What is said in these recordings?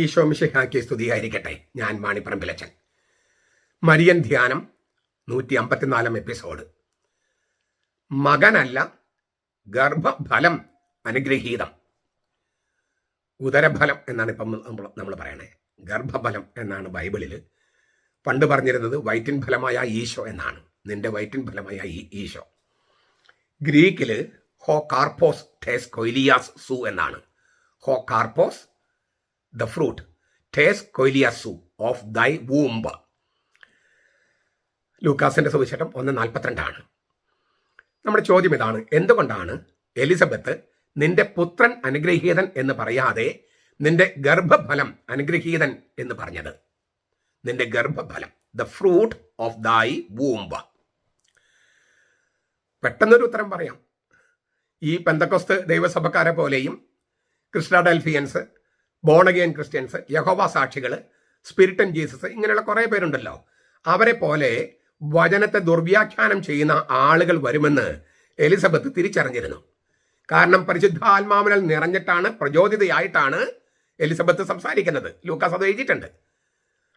ഈശോ മിശിഹായ്ക്ക് സ്തുതിയായിരിക്കട്ടെ. ഞാൻ മാണിപ്പറമ്പിലച്ചൻ. മരിയൻ ധ്യാനം 154 എപ്പിസോഡ്. മകനല്ല ഗർഭഫലം അനുഗ്രഹീതം. ഉദരഫലം എന്നാണ് ഇപ്പം നമ്മൾ പറയണേ. ഗർഭഫലം എന്നാണ് ബൈബിളിൽ പണ്ട് പറഞ്ഞിരുന്നത്. വയറ്റിൻ ഫലമായ ഈശോ എന്നാണ്. നിന്റെ വയറ്റിൻ ഫലമായ ഈശോ. ഗ്രീക്കിൽ ഹോ കാർപ്പോസ് ഠേസ് കൊയിലിയാസ് സു എന്നാണ്. ഹോ കാർപ്പോസ് the fruit, tes koiliasu of thy womb. ലൂക്കാസിന്റെ സുവിശേഷം 1:42. നമ്മുടെ ചോദ്യം ഇതാണ്: എന്തുകൊണ്ടാണ് എലിസബത്ത് നിന്റെ പുത്രൻ അനുഗ്രഹീതൻ എന്ന് പറയാതെ നിന്റെ ഗർഭഫലം അനുഗ്രഹീതൻ എന്ന് പറഞ്ഞത്? നിന്റെ ഗർഭഫലം, the fruit of thy womb. പെട്ടെന്നൊരു ഉത്തരം പറയാം. ഈ പെന്തക്കോസ്ത് ദൈവസഭക്കാരെ പോലെയും ക്രിസ്റ്റാഡൽഫിയൻസ്, ബോൺ അഗെയിൻ ക്രിസ്ത്യൻസ്, യഹോവ സാക്ഷികൾ, സ്പിരിറ്റ് ആൻഡ് ജീസസ്, ഇങ്ങനെയുള്ള കുറേ പേരുണ്ടല്ലോ. അവരെ പോലെ വചനത്തെ ദുർവ്യാഖ്യാനം ചെയ്യുന്ന ആളുകൾ വരുമെന്ന് എലിസബത്ത് തിരിച്ചറിഞ്ഞിരുന്നു. കാരണം പരിശുദ്ധാത്മാവിനാൽ നിറഞ്ഞിട്ടാണ്, പ്രചോദിതയായിട്ടാണ് എലിസബത്ത് സംസാരിക്കുന്നത്. ലൂക്കാസ് അത് എഴുതിയിട്ടുണ്ട്.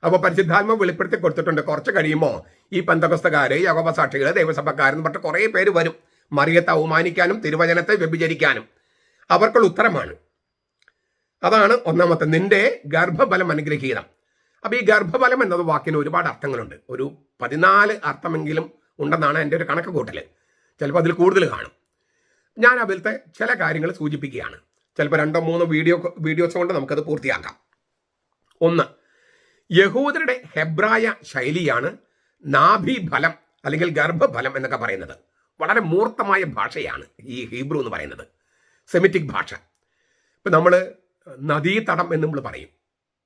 അപ്പോൾ പരിശുദ്ധാത്മാവ് വെളിപ്പെടുത്തി കൊടുത്തിട്ടുണ്ട്. കുറച്ച് കഴിയുമ്പോൾ ഈ പെന്തക്കോസ്തുകാര്, യഹോവ സാക്ഷികൾ, ദൈവസഭക്കാരെന്ന് പറഞ്ഞിട്ട് കുറേ പേര് വരും, മറിയത്തെ അവമാനിക്കാനും തിരുവചനത്തെ വ്യഭിചരിക്കാനും. അവർക്കുള്ള ഉത്തരമാണ്. അതാണ് ഒന്നാമത്തെ, നിന്റെ ഗർഭഫലം അനുഗ്രഹീതം. അപ്പോൾ ഈ ഗർഭഫലം എന്നത് വാക്കിന് ഒരുപാട് അർത്ഥങ്ങളുണ്ട്. ഒരു 14 അർത്ഥമെങ്കിലും ഉണ്ടെന്നാണ് എൻ്റെ ഒരു കണക്ക് കൂട്ടൽ. ചിലപ്പോൾ അതിൽ കൂടുതൽ കാണും. ഞാൻ അതിലത്തെ ചില കാര്യങ്ങൾ സൂചിപ്പിക്കുകയാണ്. ചിലപ്പോൾ 2-3 വീഡിയോസ് കൊണ്ട് നമുക്കത് പൂർത്തിയാക്കാം. ഒന്ന്, യഹൂദരുടെ ഹെബ്രായ ശൈലിയാണ് നാഭിഫലം അല്ലെങ്കിൽ ഗർഭഫലം എന്നൊക്കെ പറയുന്നത്. വളരെ മൂർത്തമായ ഭാഷയാണ് ഈ ഹീബ്രു എന്ന് പറയുന്നത്, സെമിറ്റിക് ഭാഷ. ഇപ്പം നമ്മൾ നദീതടം എന്ന് നമ്മൾ പറയും.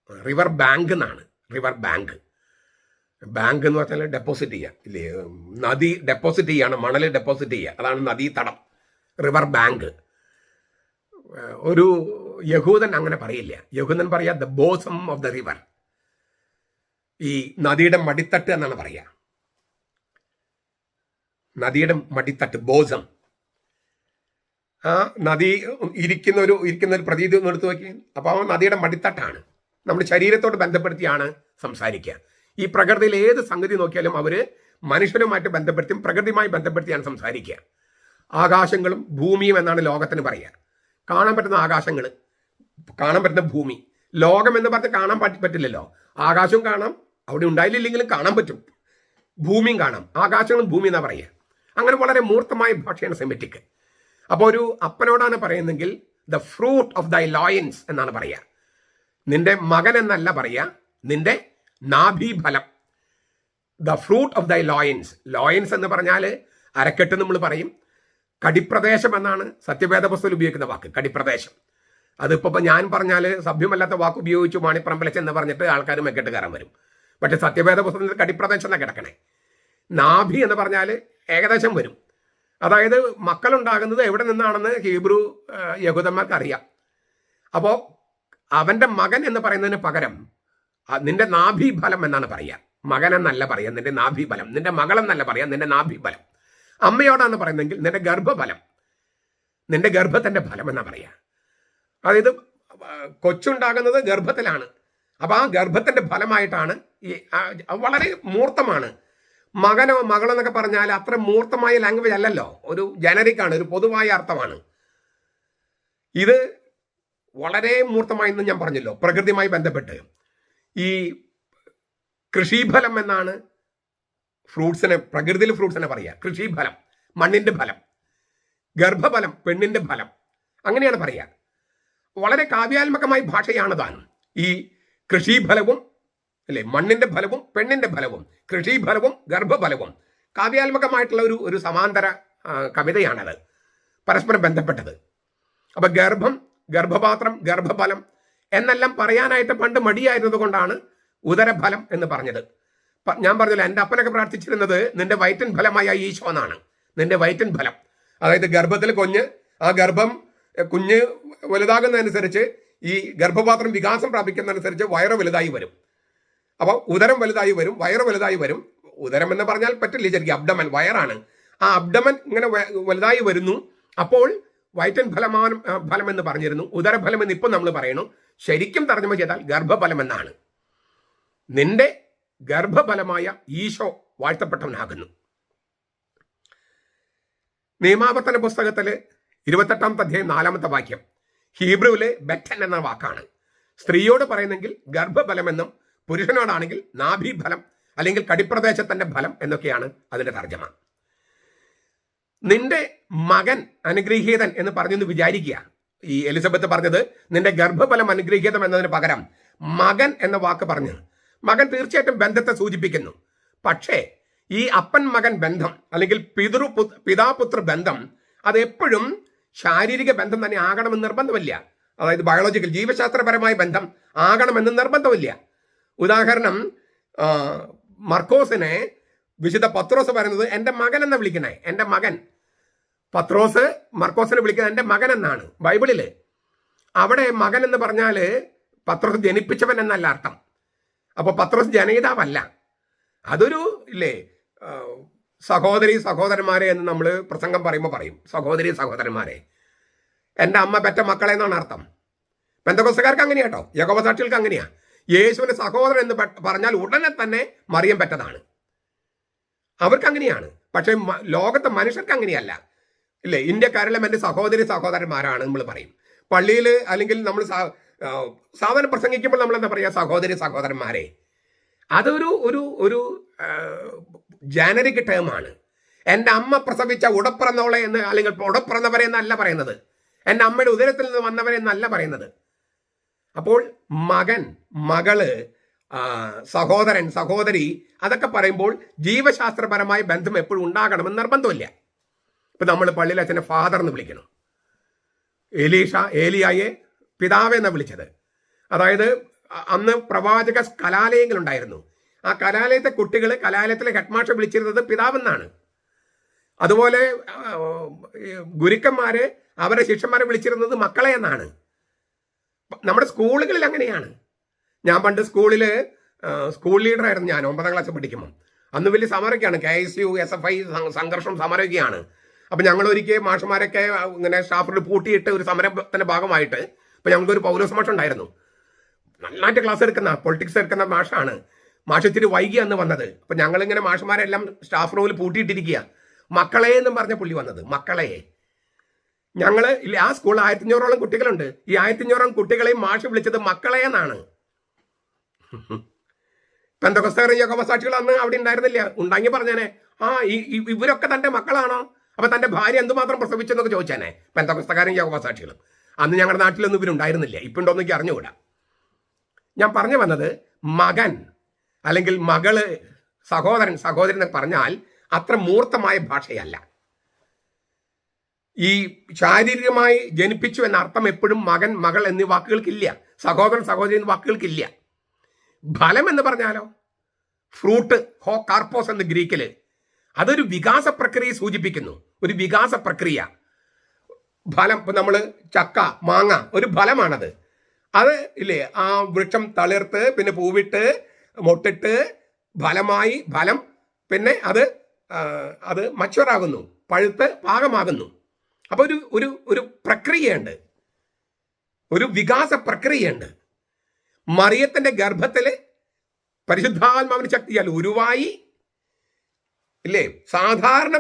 റിവർ ബാങ്ക് എന്നാണ്. റിവർ ബാങ്ക്, ബാങ്ക് എന്ന് പറഞ്ഞാൽ ഡെപ്പോസിറ്റ് ചെയ്യുക ഇല്ലേ? നദി ഡെപ്പോസിറ്റ് ചെയ്യാണ്, മണൽ ഡെപ്പോസിറ്റ് ചെയ്യുക, അതാണ് നദീതടം, റിവർ ബാങ്ക്. ഒരു യഹൂദൻ അങ്ങനെ പറയില്ല. യഹൂദൻ പറയാ the bosom of the river. ഈ നദിയുടെ മടിത്തട്ട് എന്നാണ് പറയുക. നദിയുടെ മടിത്തട്ട്, ബോസം. ആ നദി ഇരിക്കുന്ന ഒരു പ്രതീതി ഒന്ന് എടുത്തു നോക്കി. അപ്പോൾ ആ നദിയുടെ മടിത്തട്ടാണ്. നമ്മുടെ ശരീരത്തോട് ബന്ധപ്പെടുത്തിയാണ് സംസാരിക്കുക. ഈ പ്രകൃതിയിൽ ഏത് സംഗതി നോക്കിയാലും അവർ മനുഷ്യരുമായിട്ട് ബന്ധപ്പെടുത്തിയും പ്രകൃതിയുമായി ബന്ധപ്പെടുത്തിയാണ് സംസാരിക്കുക. ആകാശങ്ങളും ഭൂമിയും എന്നാണ് ലോകത്തിന് പറയുക. കാണാൻ പറ്റുന്ന ആകാശങ്ങൾ, കാണാൻ പറ്റുന്ന ഭൂമി. ലോകം എന്ന് പറഞ്ഞ് കാണാൻ പറ്റില്ലല്ലോ. ആകാശവും കാണാം, അവിടെ ഉണ്ടായില്ലെങ്കിലും കാണാൻ പറ്റും. ഭൂമിയും കാണാം. ആകാശങ്ങളും ഭൂമി എന്നാണ് പറയുക. അങ്ങനെ വളരെ മൂർത്തമായ ഭാഷയാണ് സെമിറ്റിക്. അപ്പോൾ ഒരു അപ്പനോടാണ് പറയുന്നെങ്കിൽ ദ ഫ്രൂട്ട് ഓഫ് ദൈ ലോയൻസ് എന്നാണ് പറയുക. നിന്റെ മകൻ എന്നല്ല പറയുക, നിന്റെ നാഭീഫലം, ദ ഫ്രൂട്ട് ഓഫ് ദൈ ലോയൻസ്. ലോയൻസ് എന്ന് പറഞ്ഞാൽ അരക്കെട്ട് നമ്മൾ പറയും. കടിപ്രദേശം എന്നാണ് സത്യവേദ പുസ്തകത്തിൽ ഉപയോഗിക്കുന്ന വാക്ക്, കടിപ്രദേശം. അതിപ്പോൾ ഞാൻ പറഞ്ഞാൽ സഭ്യമല്ലാത്ത വാക്ക് ഉപയോഗിച്ചു മാണിപ്പറമ്പിലച്ചൻ എന്ന് പറഞ്ഞിട്ട് ആൾക്കാർ മെക്കെട്ട് കയറാൻ വരും. പക്ഷേ സത്യവേദ പുസ്തകത്തിൽ കടിപ്രദേശം എന്നാണ് കിടക്കണേ. നാഭി എന്ന് പറഞ്ഞാൽ ഏകദേശം വരും. അതായത് മക്കളുണ്ടാകുന്നത് എവിടെ നിന്നാണെന്ന് ഹീബ്രു യഹൂദന്മാർക്ക് അറിയാം. അപ്പോൾ അവൻ്റെ മകൻ എന്ന് പറയുന്നതിന് പകരം നിന്റെ നാഭിഫലം എന്നാണ് പറയുക. മകൻ എന്നല്ല പറയാം, നിന്റെ നാഭിഫലം. നിന്റെ മകളെന്നല്ല പറയാം, നിന്റെ നാഭിഫലം. അമ്മയോടാണ് പറയുന്നതെങ്കിൽ നിന്റെ ഗർഭഫലം, നിന്റെ ഗർഭത്തിൻ്റെ ഫലം എന്നാ പറയുക. അതായത് കൊച്ചുണ്ടാകുന്നത് ഗർഭത്തിലാണ്. അപ്പോൾ ആ ഗർഭത്തിൻ്റെ ഫലമായിട്ടാണ് ഈ വളരെ മൂർത്തമാണ്. മകനോ മകളോ എന്നൊക്കെ പറഞ്ഞാൽ അത്ര മൂർത്തമായ ലാംഗ്വേജ് അല്ലല്ലോ. ഒരു ജനറിക്കാണ്, ഒരു പൊതുവായ അർത്ഥമാണ്. ഇത് വളരെ മൂർത്തമായെന്ന് ഞാൻ പറഞ്ഞല്ലോ. പ്രകൃതിയുമായി ബന്ധപ്പെട്ട് ഈ കൃഷിഫലം എന്നാണ് ഫ്രൂട്ട്സിനെ, പ്രകൃതിയിൽ ഫ്രൂട്ട്സിനെ പറയുക. കൃഷിഫലം, മണ്ണിൻ്റെ ഫലം. ഗർഭഫലം, പെണ്ണിൻ്റെ ഫലം. അങ്ങനെയാണ് പറയുക. വളരെ കാവ്യാത്മകമായ ഭാഷയാണ് താൻ. ഈ കൃഷിഫലവും അല്ലേ, മണ്ണിന്റെ ഫലവും പെണ്ണിന്റെ ഫലവും, കൃഷിഫലവും ഗർഭഫലവും, കാവ്യാത്മകമായിട്ടുള്ള ഒരു സമാന്തര കവിതയാണത്, പരസ്പരം ബന്ധപ്പെട്ടത്. അപ്പൊ ഗർഭം, ഗർഭപാത്രം, ഗർഭഫലം എന്നെല്ലാം പറയാനായിട്ട് പണ്ട് മടിയായിരുന്നത് കൊണ്ടാണ് ഉദരഫലം എന്ന് പറഞ്ഞത്. ഞാൻ പറഞ്ഞില്ല, എൻ്റെ അപ്പനൊക്കെ പ്രാർത്ഥിച്ചിരുന്നത് നിന്റെ വയറ്റിൻ ഫലമായ ഈശോ എന്നാണ്. നിന്റെ വയറ്റിൻ ഫലം, അതായത് ഗർഭത്തിൽ ആ കുഞ്ഞ് വലുതാകുന്നതനുസരിച്ച് ഈ ഗർഭപാത്രം വികാസം പ്രാപിക്കുന്നതനുസരിച്ച് വയറ് വലുതായി വരും. അപ്പോൾ ഉദരം വലുതായി വരും, വയറ് വലുതായി വരും. ഉദരം എന്ന് പറഞ്ഞാൽ പറ്റില്ല, ശരിക്കും അബ്ഡമൻ, വയറാണ്. ആ അബ്ഡമൻ ഇങ്ങനെ വലുതായി വരുന്നു. അപ്പോൾ വയറ്റൻ ഫലം എന്ന് പറഞ്ഞിരുന്നു. ഉദരഫലം എന്ന് ഇപ്പം നമ്മൾ പറയുന്നു. ശരിക്കും തർജ്ജമ ചെയ്താൽ ഗർഭഫലം എന്നാണ്. നിന്റെ ഗർഭഫലമായ ഈശോ വാഴ്ത്തപ്പെട്ടവനാകുന്നു. നിയമാവർത്തന പുസ്തകത്തില് 28-ാമത്തെ അധ്യായം 4-ാമത്തെ വാക്യം ഹീബ്രുവിലെ ബെറ്റൻ എന്ന വാക്കാണ്. സ്ത്രീയോട് പറയുന്നെങ്കിൽ ഗർഭഫലമെന്നും പുരുഷനോടാണെങ്കിൽ നാഭീഫലം അല്ലെങ്കിൽ കടിപ്രദേശത്തിന്റെ ഫലം എന്നൊക്കെയാണ് അതിന്റെ തർജ്ജമ. നിന്റെ മകൻ അനുഗ്രഹീതൻ എന്ന് പറഞ്ഞെന്ന് വിചാരിക്കുക. ഈ എലിസബത്ത് പറഞ്ഞത് നിന്റെ ഗർഭഫലം അനുഗ്രഹീതം എന്നതിന് പകരം മകൻ എന്ന വാക്ക് പറഞ്ഞു. മകൻ തീർച്ചയായിട്ടും ബന്ധത്തെ സൂചിപ്പിക്കുന്നു. പക്ഷേ ഈ അപ്പൻ മകൻ ബന്ധം അല്ലെങ്കിൽ പിതാപുത്ര ബന്ധം അത് എപ്പോഴും ശാരീരിക ബന്ധം തന്നെ ആകണമെന്ന് നിർബന്ധമില്ല. അതായത് ബയോളജിക്കൽ ജീവശാസ്ത്രപരമായ ബന്ധം ആകണമെന്ന് നിർബന്ധമില്ല. ഉദാഹരണം, മർക്കോസിനെ വിശുദ്ധ പത്രോസ് പറയുന്നത് എൻ്റെ മകൻ എന്ന് വിളിക്കണേ. എൻ്റെ മകൻ. പത്രോസ് മർക്കോസിനെ വിളിക്കുന്നത് എൻ്റെ മകൻ എന്നാണ് ബൈബിളില്. അവിടെ മകൻ എന്ന് പറഞ്ഞാൽ പത്രോസ് ജനിപ്പിച്ചവൻ എന്നല്ല അർത്ഥം. അപ്പോൾ പത്രോസ് ജനയിതാവല്ല. അതൊരു ഇല്ലേ സഹോദരി സഹോദരന്മാരെ എന്ന് നമ്മൾ പ്രസംഗം പറയുമ്പോൾ പറയും, സഹോദരി സഹോദരന്മാരെ, എൻ്റെ അമ്മ പെറ്റ മക്കളെ എന്നാണ് അർത്ഥം. പെന്തക്കോസ്തക്കാർക്ക് അങ്ങനെയാട്ടോ, യഹോവ സാക്ഷികൾക്ക് അങ്ങനെയാ. യേശുവിന്റെ സഹോദരൻ എന്ന് പറഞ്ഞാൽ ഉടനെ തന്നെ മറിയം പെറ്റതാണ്. അവർക്ക് അങ്ങനെയാണ്. പക്ഷെ ലോകത്തെ മനുഷ്യർക്ക് അങ്ങനെയല്ല. ഇല്ലേ, ഇന്ത്യക്കാരെല്ലാം എൻ്റെ സഹോദരി സഹോദരന്മാരാണ് നമ്മൾ പറയും. പള്ളിയിൽ അല്ലെങ്കിൽ നമ്മൾ സാധാരണ പ്രസംഗിക്കുമ്പോൾ നമ്മൾ എന്താ പറയുക, സഹോദരി സഹോദരന്മാരെ. അതൊരു ഒരു ഒരു ജാനരിക് ടേമാണ്. എൻ്റെ അമ്മ പ്രസവിച്ച ഉടപ്പിറന്നോളെ എന്ന് അല്ലെങ്കിൽ ഉടപ്പിറന്നവരെ എന്നല്ല പറയുന്നത്. എൻ്റെ അമ്മയുടെ ഉദരത്തിൽ നിന്ന് വന്നവരെ എന്നല്ല പറയുന്നത്. അപ്പോൾ മകൻ, മകള്, സഹോദരൻ, സഹോദരി അതൊക്കെ പറയുമ്പോൾ ജീവശാസ്ത്രപരമായ ബന്ധം എപ്പോഴും ഉണ്ടാകണമെന്ന് നിർബന്ധമില്ല. ഇപ്പൊ നമ്മൾ പള്ളിയിൽ അച്ഛനെ ഫാദർ എന്ന് വിളിക്കണം. ഏലിയായെ പിതാവെന്നാണ് വിളിച്ചത്. അതായത് അന്ന് പ്രവാചക കലാലയങ്ങളുണ്ടായിരുന്നു. ആ കലാലയത്തെ കുട്ടികൾ കലാലയത്തിലെ ഹെഡ്മാസ്റ്റർ വിളിച്ചിരുന്നത് പിതാവെന്നാണ്. അതുപോലെ ഗുരുക്കന്മാര് അവരെ ശിഷ്യന്മാരെ വിളിച്ചിരുന്നത് മക്കളെ എന്നാണ്. നമ്മുടെ സ്കൂളുകളിൽ അങ്ങനെയാണ്. ഞാൻ പണ്ട് സ്കൂൾ ലീഡറായിരുന്നു ഞാൻ 9ാം ക്ലാസ് പഠിക്കുമ്പോൾ. അന്ന് വലിയ സമരമൊക്കെയാണ്, KSU SFI സംഘർഷം സമരമൊക്കെയാണ്. അപ്പം ഞങ്ങൾ ഒരിക്കൽ മാഷന്മാരൊക്കെ ഇങ്ങനെ സ്റ്റാഫിൽ പൂട്ടിയിട്ട് ഒരു സമരത്തിന്റെ ഭാഗമായിട്ട് ഇപ്പം ഞങ്ങൾക്കൊരു പൗലോസ് മാഷ് ഉണ്ടായിരുന്നു. നന്നായിട്ട് ക്ലാസ് എടുക്കുന്ന പൊളിറ്റിക്സ് എടുക്കുന്ന മാഷാണ്. മാഷ് ഇത്തിരി വൈകി അന്ന് വന്നത്. അപ്പം ഞങ്ങളിങ്ങനെ മാഷന്മാരെല്ലാം സ്റ്റാഫ് റൂമിൽ പൂട്ടിയിട്ടിരിക്കുക. മക്കളെ എന്നും പറഞ്ഞ പുള്ളി വന്നത്. മക്കളെ ഞങ്ങൾ ഇല്ല, ആ സ്കൂളിൽ 1500ഓളം കുട്ടികളുണ്ട്. ഈ 1500ഓളം കുട്ടികളെയും മാഷ് വിളിച്ചത് മക്കളെ എന്നാണ്. പെന്തക്കോസ്തക്കാരും യഹോവ സാക്ഷികൾ അന്ന് അവിടെ ഉണ്ടായിരുന്നില്ല. ഉണ്ടെങ്കിൽ പറഞ്ഞേനെ, ഇവരൊക്കെ തന്റെ മക്കളാണോ, അപ്പൊ തന്റെ ഭാര്യ എന്തുമാത്രം പ്രസവിച്ചെന്നൊക്കെ ചോദിച്ചേനെ പെന്തക്കോസ്തക്കാരും യഹോവ സാക്ഷികളും. അന്ന് ഞങ്ങളുടെ നാട്ടിലൊന്നും ഇവരുണ്ടായിരുന്നില്ല. ഇപ്പം ഉണ്ടോന്നൊക്കെ അറിഞ്ഞുകൂടാ. ഞാൻ പറഞ്ഞു വന്നത്, മകൻ അല്ലെങ്കിൽ മകള്, സഹോദരൻ, സഹോദരൻ എന്ന് പറഞ്ഞാൽ അത്ര മൂർത്തമായ ഭാഷയല്ല. ഈ ശാരീരികമായി ജനിപ്പിച്ചു എന്ന അർത്ഥം എപ്പോഴും മകൻ, മകൾ എന്നീ വാക്കുകൾക്കില്ല. സഹോദരൻ, സഹോദരി എന്നീ വാക്കുകൾക്കില്ല. ഫലം എന്ന് പറഞ്ഞാലോ, ഫ്രൂട്ട്, ഹോ കാർപ്പോസ് എന്ന് ഗ്രീക്കില്, അതൊരു വികാസ പ്രക്രിയയെ സൂചിപ്പിക്കുന്നു. ഒരു വികാസ പ്രക്രിയ. ഫലം, ഇപ്പൊ നമ്മള് ചക്ക, മാങ്ങ ഒരു ഫലമാണത്. അത് ഇല്ലേ, ആ വൃക്ഷം തളിർത്ത് പിന്നെ പൂവിട്ട് മൊട്ടിട്ട് ഫലമായി, ഫലം പിന്നെ അത് മച്ചുവറാകുന്നു, പഴുത്ത് പാകമാകുന്നു. അപ്പൊ ഒരു പ്രക്രിയയുണ്ട്, ഒരു വികാസ പ്രക്രിയയുണ്ട്. മറിയത്തിന്റെ ഗർഭത്തില് പരിശുദ്ധാത്മാവിന്റെ ശക്തിയാൽ ഉരുവായി ഇല്ലേ, സാധാരണ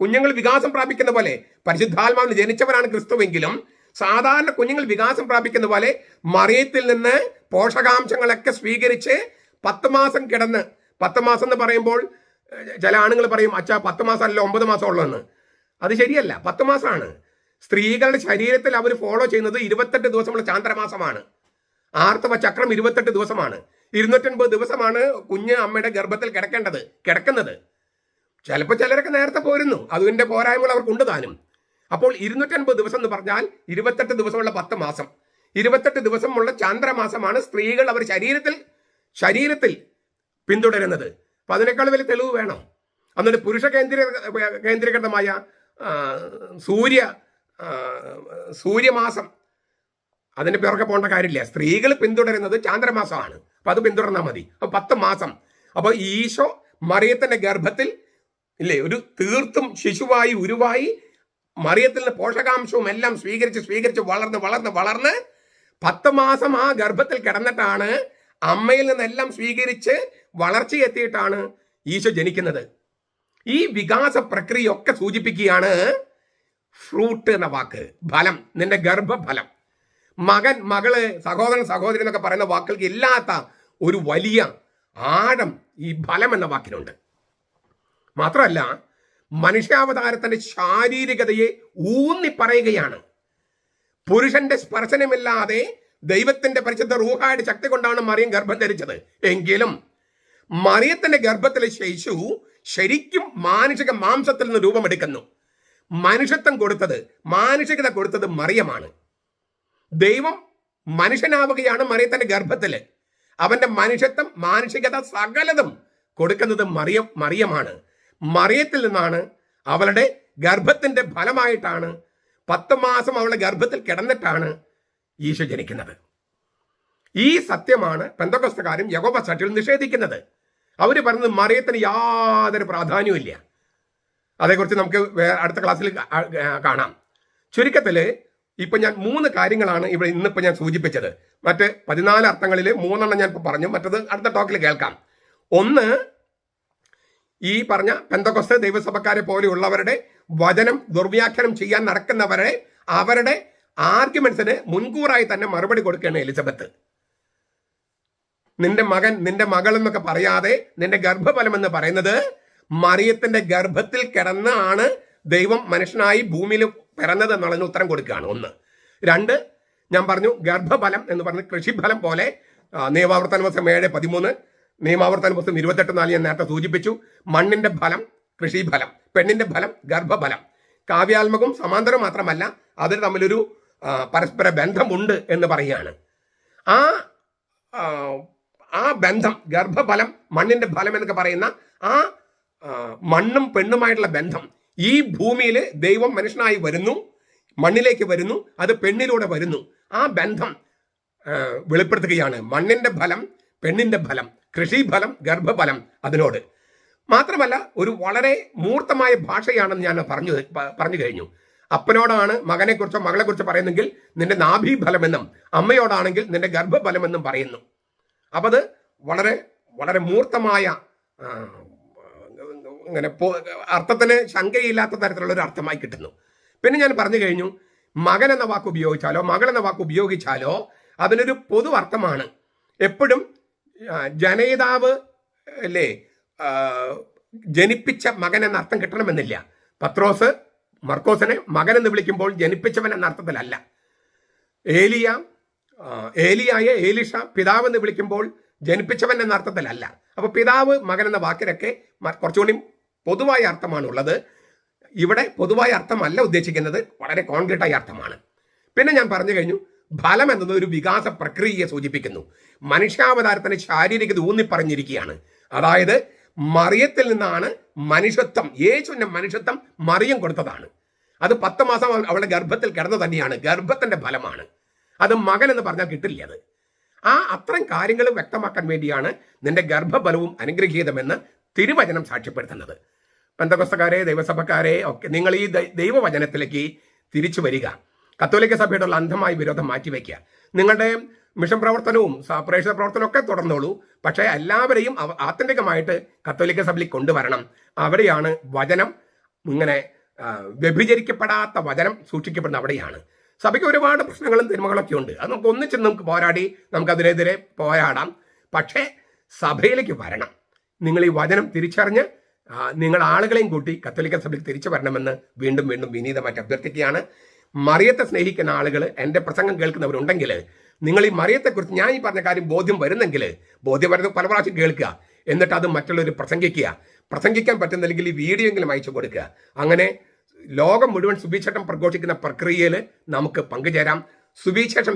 കുഞ്ഞുങ്ങൾ വികാസം പ്രാപിക്കുന്ന പോലെ, പരിശുദ്ധാത്മാവിന് ജനിച്ചവരാണ് ക്രിസ്തുവെങ്കിലും സാധാരണ കുഞ്ഞുങ്ങൾ വികാസം പ്രാപിക്കുന്ന പോലെ മറിയത്തിൽ നിന്ന് പോഷകാംശങ്ങളൊക്കെ സ്വീകരിച്ച് 10 മാസം കിടന്ന്, 10 മാസം എന്ന് പറയുമ്പോൾ ചില ആണുങ്ങൾ പറയും, അച്ഛാ 10 മാസം അല്ല 9 മാസം ഉള്ളതെന്ന്. അത് ശരിയല്ല, 10 മാസമാണ്. സ്ത്രീകളുടെ ശരീരത്തിൽ അവർ ഫോളോ ചെയ്യുന്നത് 28 ദിവസമുള്ള ചാന്ദ്രമാസമാണ്. ആർത്തവ ചക്രം 28 ദിവസമാണ്. 250 ദിവസമാണ് കുഞ്ഞ് അമ്മയുടെ ഗർഭത്തിൽ കിടക്കുന്നത്. ചിലപ്പോൾ ചിലരൊക്കെ നേരത്തെ പോരുന്നു, അതിന്റെ പോരായ്മകൾ അവർക്കുണ്ട് താനും. അപ്പോൾ 250 ദിവസം എന്ന് പറഞ്ഞാൽ 28 ദിവസമുള്ള 10 മാസം, 28 ദിവസമുള്ള ചാന്ദ്രമാസമാണ് സ്ത്രീകൾ അവർ ശരീരത്തിൽ പിന്തുടരുന്നത്. അപ്പൊ അതിനേക്കാൾ വലിയ തെളിവ് വേണം. എന്നിട്ട് പുരുഷ കേന്ദ്രീകൃതമായ സൂര്യമാസം അതിന്റെ പിറകെ പോകേണ്ട കാര്യമില്ല. സ്ത്രീകൾ പിന്തുടരുന്നത് ചാന്ദ്രമാസമാണ്. അപ്പൊ അത് പിന്തുടർന്നാൽ മതി. അപ്പൊ 10 മാസം. അപ്പൊ ഈശോ മറിയത്തിന്റെ ഗർഭത്തിൽ ഇല്ലേ, ഒരു തീർത്തും ശിശുവായി ഉരുവായി മറിയത്തിൽ നിന്ന് പോഷകാംശവും എല്ലാം സ്വീകരിച്ച് വളർന്ന് 10 മാസം ആ ഗർഭത്തിൽ കിടന്നിട്ടാണ് അമ്മയിൽ നിന്നെല്ലാം സ്വീകരിച്ച് വളർച്ചയെത്തിയിട്ടാണ് ഈശോ ജനിക്കുന്നത്. ഈ വികാസ പ്രക്രിയയൊക്കെ സൂചിപ്പിക്കുകയാണ് ഫ്രൂട്ട് എന്ന വാക്ക്, ഫലം, നിന്റെ ഗർഭഫലം. മകൻ, മകള്, സഹോദരൻ, സഹോദരി എന്നൊക്കെ പറയുന്ന വാക്കുകൾക്ക് ഇല്ലാത്ത ഒരു വലിയ ആഴം ഈ ഫലം എന്ന വാക്കിനുണ്ട്. മാത്രമല്ല, മനുഷ്യാവതാരത്തിന്റെ ശാരീരികതയെ ഊന്നി പറയുകയാണ്. പുരുഷന്റെ സ്പർശനമില്ലാതെ ദൈവത്തിന്റെ പരിശുദ്ധ റൂഹായുടെ ശക്തി കൊണ്ടാണ് മറിയം ഗർഭം ധരിച്ചത്. എങ്കിലും മറിയത്തിന്റെ ഗർഭത്തിലെ ശിശു ശരിക്കും മാനുഷിക മാംസത്തിൽ നിന്ന് രൂപമെടുക്കുന്നു. മനുഷ്യത്വം കൊടുത്തത്, മാനുഷികത കൊടുത്തത് മറിയമാണ്. ദൈവം മനുഷ്യനാവുകയാണ് മറിയത്തിന്റെ ഗർഭത്തില്. അവന്റെ മനുഷ്യത്വം, മാനുഷികത, സകലതും കൊടുക്കുന്നത് മറിയമാണ്. മറിയത്തിൽ നിന്നാണ്, അവളുടെ ഗർഭത്തിന്റെ ഫലമായിട്ടാണ്, 10 മാസം അവളുടെ ഗർഭത്തിൽ കിടന്നിട്ടാണ് ഈശോ ജനിക്കുന്നത്. ഈ സത്യമാണ് പെന്തക്കോസ്തക്കാരും യഹോവ സാക്ഷികളും നിഷേധിക്കുന്നത്. അവര് പറയുന്നത് മറിയത്തിന് യാതൊരു പ്രാധാന്യവും ഇല്ല. അതേക്കുറിച്ച് നമുക്ക് അടുത്ത ക്ലാസ്സിൽ കാണാം. ചുരുക്കത്തില് ഇപ്പൊ ഞാൻ 3 കാര്യങ്ങളാണ് ഇവിടെ ഇന്നിപ്പോ ഞാൻ സൂചിപ്പിച്ചത്. മറ്റ് 14 അർത്ഥങ്ങളിൽ 3 ഞാൻ ഇപ്പൊ പറഞ്ഞു, മറ്റത് അടുത്ത ടോക്കിൽ കേൾക്കാം. ഒന്ന്, ഈ പറഞ്ഞ പെന്തക്കോസ്ത ദൈവസഭക്കാരെ പോലെയുള്ളവരുടെ വചനം ദുർവ്യാഖ്യാനം ചെയ്യാൻ നടക്കുന്നവരെ, അവരുടെ ആർഗ്യുമെന്റ്സിന് മുൻകൂറായി തന്നെ മറുപടി കൊടുക്കുകയാണ് എലിസബത്ത്. നിന്റെ മകൻ, നിന്റെ മകൾ എന്നൊക്കെ പറയാതെ നിന്റെ ഗർഭഫലം എന്ന് പറയുന്നത് മറിയത്തിന്റെ ഗർഭത്തിൽ കിടന്നാണ് ദൈവം മനുഷ്യനായി ഭൂമിയിൽ പിറന്നത് എന്നുള്ളതിന് ഉത്തരം കൊടുക്കുകയാണ്. 1. 2, ഞാൻ പറഞ്ഞു ഗർഭഫലം എന്ന് പറഞ്ഞ് കൃഷിഫലം പോലെ നിയമാവർത്തന ദിവസം 7:13, നിയമാവർത്തന ദിവസം 28:4 ഞാൻ നേരത്തെ സൂചിപ്പിച്ചു. മണ്ണിന്റെ ഫലം കൃഷിഫലം, പെണ്ണിന്റെ ഫലം ഗർഭഫലം. കാവ്യാത്മകവും സമാന്തരം മാത്രമല്ല, അതിന് തമ്മിലൊരു പരസ്പര ബന്ധമുണ്ട് എന്ന് പറയുകയാണ്. ആ ബന്ധം, ഗർഭഫലം, മണ്ണിന്റെ ഫലം എന്നൊക്കെ പറയുന്ന ആ മണ്ണും പെണ്ണുമായിട്ടുള്ള ബന്ധം ഈ ഭൂമിയിൽ ദൈവം മനുഷ്യനായി വരുന്നു, മണ്ണിലേക്ക് വരുന്നു, അത് പെണ്ണിലൂടെ വരുന്നു. ആ ബന്ധം വെളിപ്പെടുത്തുകയാണ്. മണ്ണിന്റെ ഫലം, പെണ്ണിന്റെ ഫലം, കൃഷിഫലം, ഗർഭഫലം. അതിനോട് മാത്രമല്ല, ഒരു വളരെ മൂർത്തമായ ഭാഷയാണെന്ന് ഞാൻ പറഞ്ഞു കഴിഞ്ഞു. അപ്പനോടാണ് മകനെക്കുറിച്ചോ മകളെക്കുറിച്ചോ പറയുന്നെങ്കിൽ നിന്റെ നാഭീഫലമെന്നും, അമ്മയോടാണെങ്കിൽ നിന്റെ ഗർഭഫലമെന്നും പറയുന്നു. അപ്പം അത് വളരെ വളരെ മൂർത്തമായ, അങ്ങനെ അർത്ഥത്തിന് ശങ്കയില്ലാത്ത തരത്തിലുള്ള ഒരു അർത്ഥമായി കിട്ടുന്നു. പിന്നെ ഞാൻ പറഞ്ഞു കഴിഞ്ഞു, മകൻ എന്ന വാക്ക് ഉപയോഗിച്ചാലോ മകൾ എന്ന വാക്ക് ഉപയോഗിച്ചാലോ അതിനൊരു പൊതു അർത്ഥമാണ്. എപ്പോഴും ജനയിതാവ് അല്ലേ, ജനിപ്പിച്ച മകൻ എന്ന അർത്ഥം കിട്ടണമെന്നില്ല. പത്രോസ് മർക്കോസിനെ മകൻ എന്ന് വിളിക്കുമ്പോൾ ജനിപ്പിച്ചവൻ എന്ന അർത്ഥത്തിലല്ല. ഏലിയായെ ഏലിഷ പിതാവ് എന്ന് വിളിക്കുമ്പോൾ ജനിപ്പിച്ചവൻ എന്ന അർത്ഥത്തിലല്ല. അപ്പൊ പിതാവ്, മകൻ എന്ന വാക്കിനൊക്കെ കുറച്ചുകൂടി പൊതുവായ അർത്ഥമാണുള്ളത്. ഇവിടെ പൊതുവായ അർത്ഥമല്ല ഉദ്ദേശിക്കുന്നത്, വളരെ കോൺക്രീറ്റായ അർത്ഥമാണ്. പിന്നെ ഞാൻ പറഞ്ഞു കഴിഞ്ഞു, ഫലം എന്നത് ഒരു വികാസ പ്രക്രിയയെ സൂചിപ്പിക്കുന്നു. മനുഷ്യാവതാരത്തിന് ശാരീരികത ഊന്നിപ്പറഞ്ഞിരിക്കുകയാണ്. അതായത് മറിയത്തിൽ നിന്നാണ് മനുഷ്യത്വം, യേശുവിന്റെ മനുഷ്യത്വം മറിയം കൊടുത്തതാണ്. അത് 10 മാസം അവളുടെ ഗർഭത്തിൽ കിടന്നു തന്നെയാണ്, ഗർഭത്തിന്റെ ഫലമാണ്. അത് മകൻ എന്ന് പറഞ്ഞാൽ കിട്ടില്ല. അത് അത്തരം കാര്യങ്ങൾ വ്യക്തമാക്കാൻ വേണ്ടിയാണ് നിന്റെ ഗർഭഫലവും അനുഗ്രഹീതമെന്ന് തിരുവചനം സാക്ഷ്യപ്പെടുത്തുന്നത്. പെന്തക്കോസ്തക്കാരെ, ദൈവസഭക്കാരെ ഒക്കെ നിങ്ങൾ ഈ ദൈവവചനത്തിലേക്ക് തിരിച്ചു വരിക. കത്തോലിക്ക സഭയോടുള്ള അന്ധമായ വിരോധം മാറ്റിവെക്കുക. നിങ്ങളുടെ മിഷൻ പ്രവർത്തനവും പ്രേക്ഷിത പ്രവർത്തനവും ഒക്കെ തുടർന്നോളൂ. പക്ഷേ എല്ലാവരെയും ആത്യന്തികമായിട്ട് കത്തോലിക്ക സഭയിലേക്ക് കൊണ്ടുവരണം. അവിടെയാണ് വചനം, ഇങ്ങനെ വ്യഭിചരിക്കപ്പെടാത്ത വചനം സൂക്ഷിക്കപ്പെടുന്ന അവിടെയാണ്. സഭയ്ക്ക് ഒരുപാട് പ്രശ്നങ്ങളും തിന്മകളൊക്കെ ഉണ്ട്. അത് നമുക്ക് ഒന്നിച്ച് നമുക്ക് പോരാടി നമുക്കതിനെതിരെ പോരാടാം. പക്ഷേ സഭയിലേക്ക് വരണം. നിങ്ങൾ ഈ വചനം തിരിച്ചറിഞ്ഞ് നിങ്ങൾ ആളുകളെയും കൂട്ടി കത്തോലിക്ക സഭയിൽ തിരിച്ചു വരണമെന്ന് വീണ്ടും വീണ്ടും വിനീതമായിട്ട് അഭ്യർത്ഥിക്കുകയാണ്. മറിയത്തെ സ്നേഹിക്കുന്ന ആളുകൾ, എൻ്റെ പ്രസംഗം കേൾക്കുന്നവരുണ്ടെങ്കിൽ നിങ്ങൾ ഈ മറിയത്തെക്കുറിച്ച് ഞാൻ ഈ പറഞ്ഞ കാര്യം ബോധ്യം വരുന്നെങ്കിൽ, ബോധ്യം വരുന്നത് പല പ്രാവശ്യം കേൾക്കുക, എന്നിട്ട് അത് മറ്റുള്ളവർ പ്രസംഗിക്കാൻ പറ്റുന്നില്ലെങ്കിൽ ഈ വീഡിയോ എങ്കിലും അയച്ചു കൊടുക്കുക. അങ്ങനെ ലോകം മുഴുവൻ സുവിശേഷം പ്രഘോഷിക്കുന്ന പ്രക്രിയയിൽ നമുക്ക് പങ്കുചേരാം. സുവിശേഷം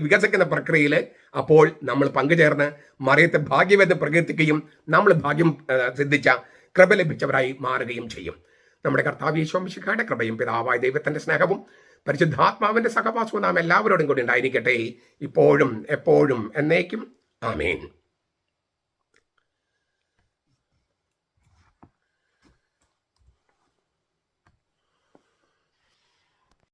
വികസിക്കുന്ന പ്രക്രിയയിൽ അപ്പോൾ നമ്മൾ പങ്കുചേർന്ന് മറിയത്തെ ഭാഗ്യവേദം പ്രകീർത്തിക്കുകയും നമ്മൾ ഭാഗ്യം സിദ്ധിച്ച കൃപ ലഭിച്ചവരായി മാറുകയും ചെയ്യും. നമ്മുടെ കർത്താവ് യേശു മിശിഹായുടെ കൃപയും പിതാവായ ദൈവത്തിന്റെ സ്നേഹവും പരിശുദ്ധാത്മാവിന്റെ സഹവാസവും നാം എല്ലാവരോടും കൂടി ഉണ്ടായിരിക്കട്ടെ, ഇപ്പോഴും എപ്പോഴും എന്നേക്കും. ആമേൻ.